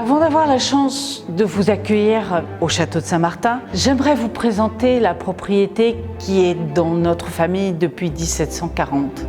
Avant d'avoir la chance de vous accueillir au château de Saint-Martin, j'aimerais vous présenter la propriété qui est dans notre famille depuis 1740.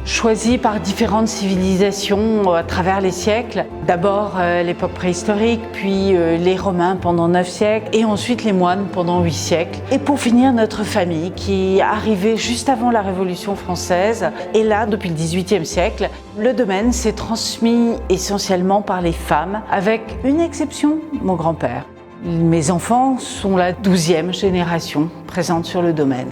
Choisie par différentes civilisations à travers les siècles, d'abord l'époque préhistorique, puis les Romains pendant 9 siècles et ensuite les moines pendant 8 siècles. Et pour finir, notre famille qui est arrivée juste avant la Révolution française et là depuis le XVIIIe siècle. Le domaine s'est transmis essentiellement par les femmes, avec une exception, mon grand-père. Mes enfants sont la 12e génération présente sur le domaine.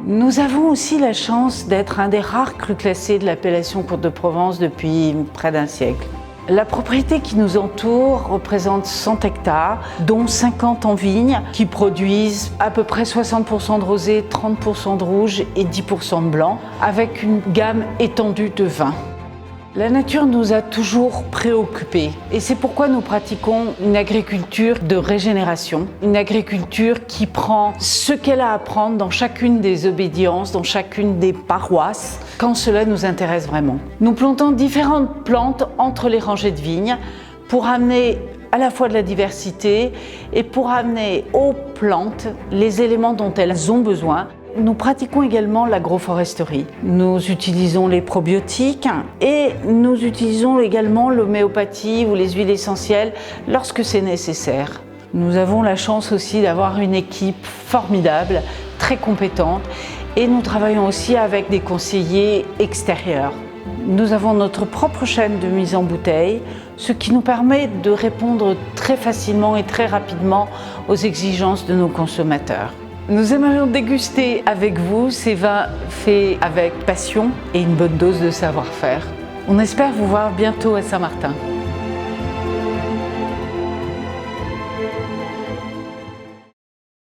Nous avons aussi la chance d'être un des rares crus classés de l'appellation Côte de Provence depuis près d'un siècle. La propriété qui nous entoure représente 100 hectares, dont 50 en vignes, qui produisent à peu près 60% de rosé, 30% de rouge et 10% de blanc, avec une gamme étendue de vins. La nature nous a toujours préoccupés et c'est pourquoi nous pratiquons une agriculture de régénération, une agriculture qui prend ce qu'elle a à prendre dans chacune des obédiences, dans chacune des paroisses, quand cela nous intéresse vraiment. Nous plantons différentes plantes entre les rangées de vignes pour amener à la fois de la diversité et pour amener aux plantes les éléments dont elles ont besoin. Nous pratiquons également l'agroforesterie. Nous utilisons les probiotiques et nous utilisons également l'homéopathie ou les huiles essentielles lorsque c'est nécessaire. Nous avons la chance aussi d'avoir une équipe formidable, très compétente et nous travaillons aussi avec des conseillers extérieurs. Nous avons notre propre chaîne de mise en bouteille, ce qui nous permet de répondre très facilement et très rapidement aux exigences de nos consommateurs. Nous aimerions déguster avec vous ces vins faits avec passion et une bonne dose de savoir-faire. On espère vous voir bientôt à Saint-Martin.